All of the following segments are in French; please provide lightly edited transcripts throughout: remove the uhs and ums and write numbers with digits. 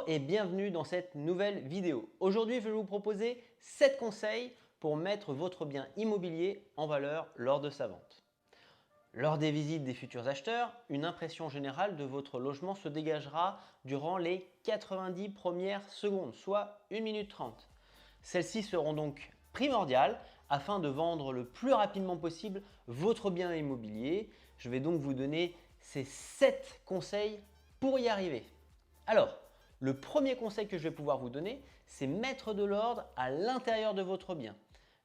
Bonjour et bienvenue dans cette nouvelle vidéo. Aujourd'hui, je vais vous proposer 7 conseils pour mettre votre bien immobilier en valeur lors de sa vente. Lors des visites des futurs acheteurs, une impression générale de votre logement se dégagera durant les 90 premières secondes, soit 1 minute 30. Celles-ci seront donc primordiales afin de vendre le plus rapidement possible votre bien immobilier. Je vais donc vous donner ces 7 conseils pour y arriver. Alors, le premier conseil que je vais pouvoir vous donner, c'est mettre de l'ordre à l'intérieur de votre bien.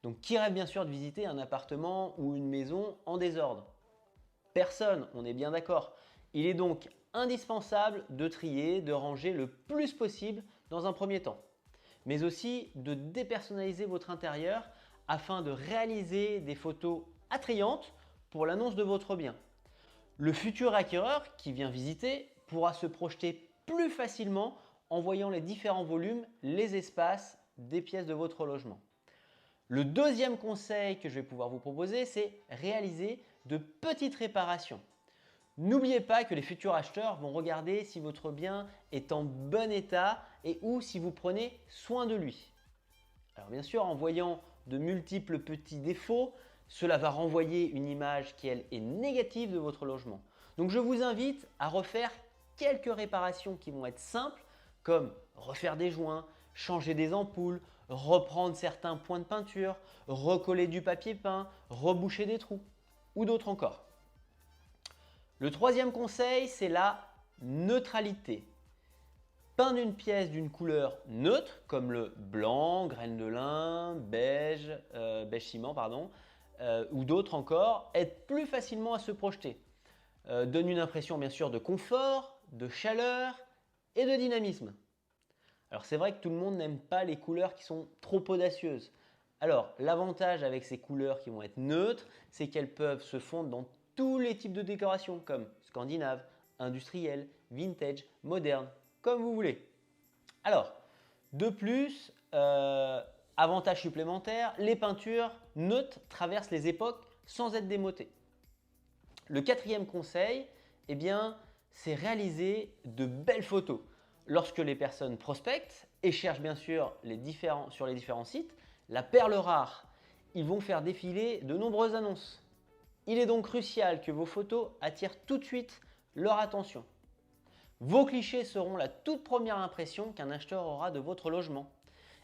Donc, qui rêve bien sûr de visiter un appartement ou une maison en désordre? Personne, on est bien d'accord. Il est donc indispensable de trier, de ranger le plus possible dans un premier temps, mais aussi de dépersonnaliser votre intérieur afin de réaliser des photos attrayantes pour l'annonce de votre bien. Le futur acquéreur qui vient visiter pourra se projeter plus facilement en voyant les différents volumes, les espaces des pièces de votre logement. Le deuxième conseil que je vais pouvoir vous proposer, c'est réaliser de petites réparations. N'oubliez pas que les futurs acheteurs vont regarder si votre bien est en bon état et ou si vous prenez soin de lui. Alors bien sûr, en voyant de multiples petits défauts, cela va renvoyer une image qui elle est négative de votre logement. Donc je vous invite à refaire quelques réparations qui vont être simples, comme refaire des joints, changer des ampoules, reprendre certains points de peinture, recoller du papier peint, reboucher des trous ou d'autres encore. Le troisième conseil, c'est la neutralité. Peindre une pièce d'une couleur neutre, comme le blanc, graine de lin, beige, beige ciment, pardon, ou d'autres encore, aide plus facilement à se projeter. Donne une impression bien sûr de confort, de chaleur et de dynamisme. Alors c'est vrai que tout le monde n'aime pas les couleurs qui sont trop audacieuses. Alors l'avantage avec ces couleurs qui vont être neutres, c'est qu'elles peuvent se fondre dans tous les types de décoration comme scandinave, industriel, vintage, moderne, comme vous voulez. Alors, de plus, avantage supplémentaire, les peintures neutres traversent les époques sans être démodées. Le quatrième conseil, eh bien, c'est réaliser de belles photos. Lorsque les personnes prospectent et cherchent bien sûr sur les différents sites, la perle rare, ils vont faire défiler de nombreuses annonces. Il est donc crucial que vos photos attirent tout de suite leur attention. Vos clichés seront la toute première impression qu'un acheteur aura de votre logement.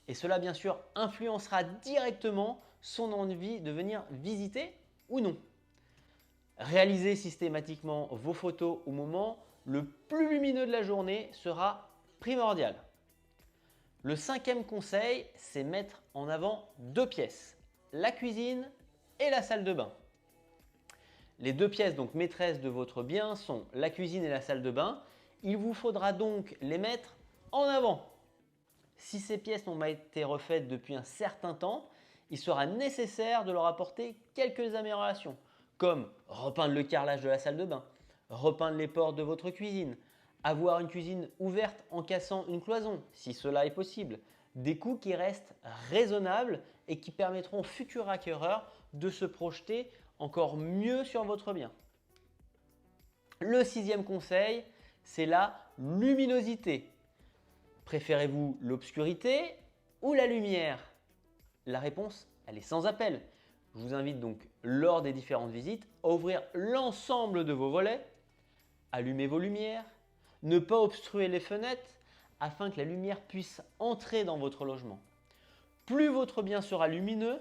Et cela bien sûr influencera directement son envie de venir visiter ou non. Réalisez systématiquement vos photos au moment le plus lumineux de la journée sera primordial. Le cinquième conseil, c'est mettre en avant 2 pièces, la cuisine et la salle de bain. Les 2 pièces donc maîtresses de votre bien sont la cuisine et la salle de bain. Il vous faudra donc les mettre en avant. Si ces pièces n'ont pas été refaites depuis un certain temps, il sera nécessaire de leur apporter quelques améliorations, comme repeindre le carrelage de la salle de bain, repeindre les portes de votre cuisine, avoir une cuisine ouverte en cassant une cloison, si cela est possible. Des coûts qui restent raisonnables et qui permettront aux futurs acquéreurs de se projeter encore mieux sur votre bien. Le sixième conseil, c'est la luminosité. Préférez-vous l'obscurité ou la lumière? La réponse, elle est sans appel. Je vous invite donc lors des différentes visites à ouvrir l'ensemble de vos volets, allumer vos lumières, ne pas obstruer les fenêtres afin que la lumière puisse entrer dans votre logement. Plus votre bien sera lumineux,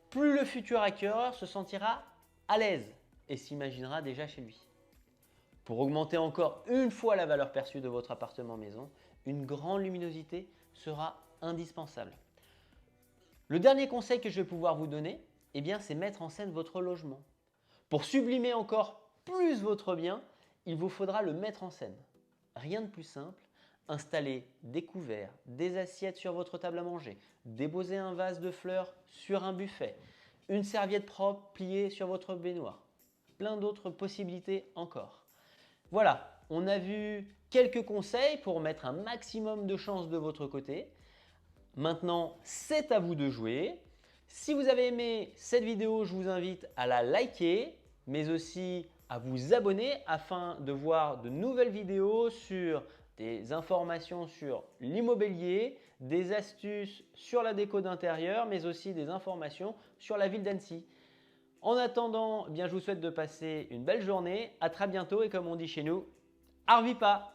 plus le futur acquéreur se sentira à l'aise et s'imaginera déjà chez lui. Pour augmenter encore une fois la valeur perçue de votre appartement-maison, une grande luminosité sera indispensable. Le dernier conseil que je vais pouvoir vous donner, eh bien, c'est mettre en scène votre logement. Pour sublimer encore plus votre bien, il vous faudra le mettre en scène. Rien de plus simple, installer des couverts, des assiettes sur votre table à manger, déposer un vase de fleurs sur un buffet, une serviette propre pliée sur votre baignoire. Plein d'autres possibilités encore. Voilà, on a vu quelques conseils pour mettre un maximum de chance de votre côté. Maintenant, c'est à vous de jouer. Si vous avez aimé cette vidéo, je vous invite à la liker, mais aussi à vous abonner afin de voir de nouvelles vidéos sur des informations sur l'immobilier, des astuces sur la déco d'intérieur, mais aussi des informations sur la ville d'Annecy. En attendant, eh bien, je vous souhaite de passer une belle journée. À très bientôt et comme on dit chez nous, arvi pas!